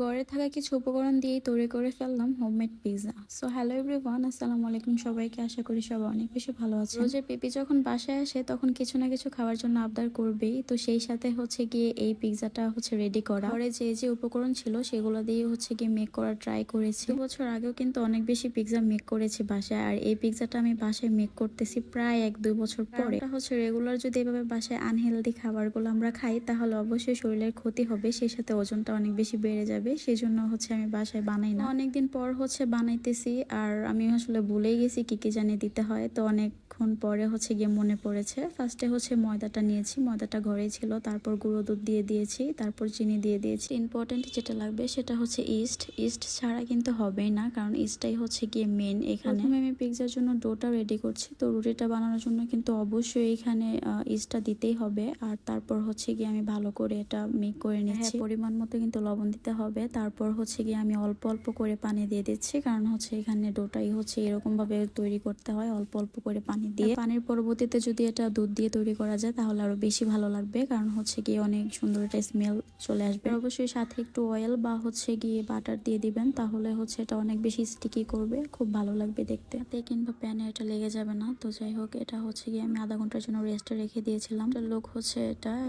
ঘরে থাকা কিছু উপকরণ দিয়েই তৈরি করে ফেললাম homemade pizza. So hello everyone, আসসালামু আলাইকুম সবাইকে। আশা করি সবাই অনেক বেশি ভালো আছেন। রোজের পিপি যখন বাসায় আসে তখন কিছু না কিছু খাওয়ার জন্য আবদার করবেই, তো সেই সাথে হচ্ছে গিয়ে এই পিৎজাটা হচ্ছে রেডি করা। ঘরে যে যে উপকরণ ছিল সেগুলো দিয়ে হচ্ছে গিয়ে মেক করার ট্রাই করেছি। 2 বছর আগেও কিন্তু অনেক বেশি পিৎজা মেক করেছি বাসায়, আর এই পিৎজাটা আমি বাসায় মেক করতেছি প্রায় 1-2 বছর পরে। এটা হচ্ছে রেগুলার যদি এভাবে বাসায় আনহেলদি খাবারগুলো আমরা খাই তাহলে অবশ্যই শরীরের ক্ষতি হবে, সেই সাথে ওজনটা অনেক বেশি বেড়ে যাবে। সেই জন্য হচ্ছে আমি বাসায় বানাই না। অনেকদিন পর হচ্ছে বানাইতেছি, আর আমি আসলে ভুলেই গেছি কি কি জানি দিতে হয়, তো অনেকক্ষণ পরে হচ্ছে গিয়ে মনে পড়েছে। ফার্স্টে হচ্ছে ময়দাটা নিয়েছি, ময়দাটা ঘরেই ছিল, তারপর গুঁড়ো দুধ দিয়ে দিয়েছি, তারপর চিনি দিয়ে দিয়েছি। ইম্পর্টেন্ট যেটা লাগবে সেটা হচ্ছে ইস্ট। ইস্ট ছাড়া কিন্তু হবেই না, কারণ ইস্টটাই হচ্ছে গিয়ে মেন এখানে। প্রথমে আমি পিৎজার জন্য ডোটা রেডি করছি, তো রুটিটা বানানোর জন্য কিন্তু অবশ্যই এখানে ইস্টটা দিতেই হবে। আর তারপর হচ্ছে গিয়ে আমি ভালো করে এটা মেক করে নিচ্ছি। পরিমাণ মতো কিন্তু লবণ দিতে হবে। তারপর হচ্ছে গিয়ে আমি অল্প অল্প করে পানি দিয়ে দিচ্ছি, কারণ হচ্ছে এখানে ডোটাই হচ্ছে এরকম ভাবে তৈরি করতে হয়, অল্প অল্প করে পানি দিয়ে। পানির পরবর্তীতে যদি এটা দুধ দিয়ে তৈরি করা যায় তাহলে আরো বেশি ভালো লাগবে, কারণ হচ্ছে গিয়ে অনেক সুন্দর একটা স্মেল চলে আসবে। অবশ্যই সাথে একটু অয়েল বা হচ্ছে গিয়ে বাটার দিয়ে দিবেন, তাহলে হচ্ছে এটা অনেক বেশি স্টিকি করবে, খুব ভালো লাগবে দেখতে। হাতে কিংবা প্যানে এটা লেগে যাবে না। তো যাই হোক, এটা হচ্ছে গিয়ে আমি আধা ঘন্টার জন্য রেস্টে রেখে দিয়েছিলাম। লোক হচ্ছে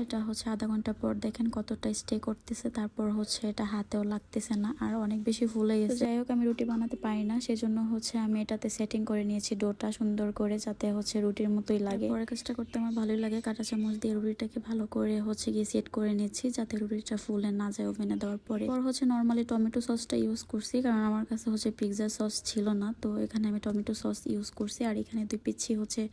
এটা হচ্ছে আধা ঘন্টা পর দেখেন কতটা স্টে করতেছে, তারপর হচ্ছে এটা হাতেও লাগতেছে না, আর অনেক বেশি ফুলে গেছে। যাই হোক, আমি রুটি বানাতে পারি না, সেজন্য হচ্ছে আমি এটাতে সেটিং করে নিয়েছি ডোটা সুন্দর করে, যাতে হচ্ছে রুটির মতোই লাগে। পরের কাজটা করতে আমার ভালোই লাগে, কাঁটা চামচ দিয়ে রুটিটাকে ভালো করে হচ্ছে গিয়ে সেট করে নিচ্ছি, যাতে রুটিটা ফুলে না যায় ওভেনে দেওয়ার পরে। হচ্ছে নর্মালি টমেটো সসটা ইউজ করছি, কারণ আমার কাছে হচ্ছে পিৎজা সস ছিল না, তো এখানে আমি টমেটো সস ইউজ করছি। আর এখানে দুই পিচ্ছি হচ্ছে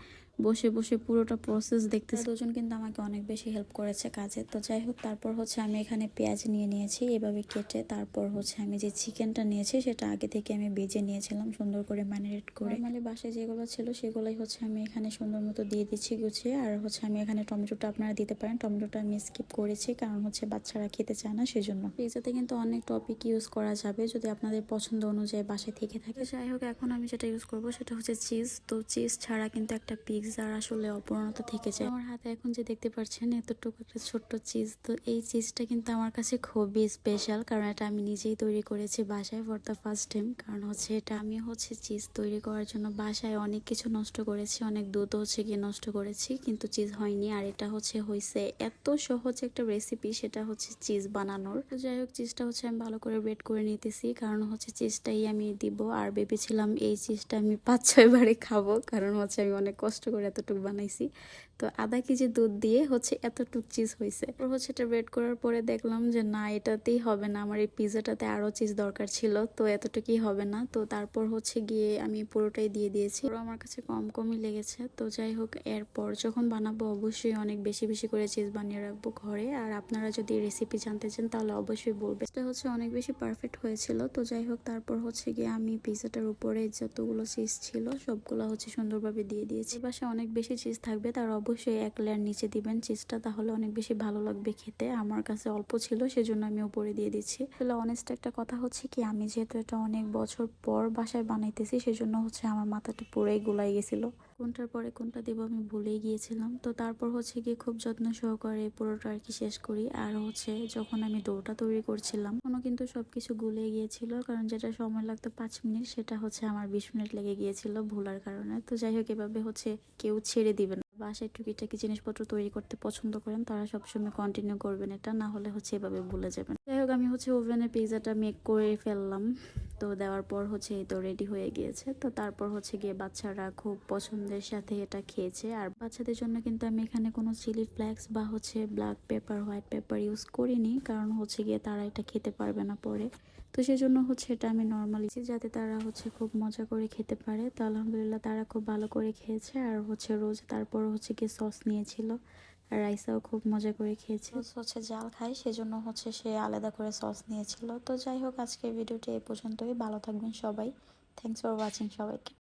বসে বসে পুরোটা প্রসেস দেখতেছি। দুজন কিন্তু আমাকে অনেক বেশি হেল্প করেছে কাজে। তো যাই হোক, তারপর হচ্ছে আমি এখানে পেঁয়াজ নিয়ে নিয়েছি এভাবে কেটে। তারপর হচ্ছে আমি যে চিকেনটা নিয়েছি সেটা আগে থেকে আমি ভেজে নিয়েছিলাম সুন্দর করে ম্যারিনেট করে। নরমালি বাসায় যেগুলো ছিল সেগুলোই হচ্ছে আমি এখানে সুন্দর মতো দিয়ে দিচ্ছি গুছিয়ে। আর হচ্ছে আমি এখানে টমেটোটা আপনারা দিতে পারেন, টমেটোটা আমি স্কিপ করেছি কারণ হচ্ছে বাচ্চারা খেতে চায় না, সেজন্য। পিৎজাতে কিন্তু অনেক টপিক ইউজ করা যাবে যদি আপনাদের পছন্দ অনুযায়ী বাসায় থেকে থাকে। যাই হোক, এখন আমি যেটা ইউজ করব সেটা হচ্ছে চিজ। তো চিজ ছাড়া কিন্তু একটা পিৎজার আসলে অপূর্ণতা থেকে যায়। আমার হাতে এখন যে দেখতে পাচ্ছেন এতটুকু একটা ছোট্ট চিজ, তো এই চিজটা কিন্তু আমার কাছে খুবই স্পেশাল, কারণ এটা আমি নিজেই তৈরি করেছি বাসায় ফর দ্য ফার্স্ট টাইম। কারণ হচ্ছে এটা আমি হচ্ছে চিজ তৈরি করার জন্য বাসায় অনেক কিছু নষ্ট করেছি, অনেক দুধ হচ্ছে গিয়ে নষ্ট করেছি, কিন্তু চিজ হয়নি। আর এটা হয়েছে এত সহজ একটা রেসিপি, সেটা হচ্ছে চিজ বানানোর। তো যাই হোক, চিজটা হচ্ছে আমি ভালো করে বেট করে নিতেছি, কারণ হচ্ছে চিজটাই আমি দিব। আর ভেবেছিলাম এই চিজটা আমি 5-6 বারে খাবো, কারণ হচ্ছে আমি অনেক কষ্ট করে এতটুকু বানাইছি। তো আধা কেজি দুধ দিয়ে হচ্ছে এতটুক চিজ হয়েছে। হচ্ছে এটা ব্রেড করার পরে দেখলাম যে না, এটাতেই হবে না, আমার এই পিৎজাটাতে আরো চিজ দরকার ছিল, তো এতটুকুই হবে না। তো তারপর হচ্ছে গিয়ে আমি পুরোটাই দিয়ে দিয়েছি। পুরো আমার কাছে কম কমই লেগেছে। তো যাই হোক, এরপর যখন বানাবো অবশ্যই অনেক বেশি বেশি করে চিজ বানিয়ে রাখবো ঘরে। আর আপনারা যদি রেসিপি জানতে চান তাহলে অবশ্যই বলবেন। এটা হচ্ছে অনেক বেশি পারফেক্ট হয়েছিল। তো যাই হোক, তারপর হচ্ছে গিয়ে আমি পিৎজাটার উপরে যতগুলো চিজ ছিল সবগুলো হচ্ছে সুন্দরভাবে দিয়ে দিয়েছি। বাসায় অনেক বেশি চিজ থাকবে তার অবশ্যই এক লেয়ার নিচে দিবেন চিজটা, তাহলে অনেক বেশি ভালো লাগবে খেতে। আমার কাছে অল্প ছিল সেজন্য আমি উপরে দিয়ে দিচ্ছি। আসলে অনেস্ট একটা কথা হচ্ছে কি, আমি যেহেতু এটা অনেক বছর পর বাসায় বানাইতেছি সেজন্য হচ্ছে আমার মাথাটা পুরোই গুলাই গেছিল, কোনটার পরে কোনটা দেবো আমি ভুলেই গিয়েছিলাম। তো তারপর হচ্ছে গিয়ে খুব যত্ন সহকারে পুরোটা আর কি শেষ করি। আর হচ্ছে যখন আমি ডোটা তৈরি করছিলাম তখনও কিন্তু সবকিছু গুলে গিয়েছিল, কারণ যেটা সময় লাগতো 5 মিনিট সেটা হচ্ছে আমার 20 মিনিট লেগে গিয়েছিল ভুলার কারণে। তো যাই হোক, এভাবে হচ্ছে কেউ ছেড়ে দিবেন। বাসায় টুকিটাকি জিনিসপত্র তৈরি করতে পছন্দ করেন তারা সবসময় কন্টিনিউ করবেন, এটা না হলে হচ্ছে এভাবে ভুলে যাবেন। যাই হোক, আমি হচ্ছে ওভেনে পিৎজাটা মেক করে ফেললাম। তো দেওয়ার পর হচ্ছে এই তো রেডি হয়ে গিয়েছে। তো তারপর হচ্ছে গিয়ে বাচ্চারা খুব পছন্দের সাথে এটা খেয়েছে। আর বাচ্চাদের জন্য কিন্তু আমি এখানে কোনো চিলি ফ্লেক্স বা হচ্ছে black pepper, white paper use করিনি, কারণ হচ্ছে গিয়ে তারা এটা খেতে পারবে না পরে। তো সেজন্য হচ্ছে এটা আমি নর্মালি যাতে তারা হচ্ছে খুব মজা করে খেতে পারে। তো আলহামদুলিল্লাহ তারা খুব ভালো করে খেয়েছে। আর হচ্ছে রোজ তারপর হচ্ছে গিয়ে সস নিয়েছিল, আর রাইসাও খুব মজা করে খেয়েছে। হচ্ছে জাল খায় সেজন্য হচ্ছে সে আলাদা করে সস নিয়েছিল। তো যাই হোক, আজকের ভিডিওটি এই পর্যন্তই। ভালো থাকবেন সবাই। থ্যাংকস ফর ওয়াচিং সবাইকে।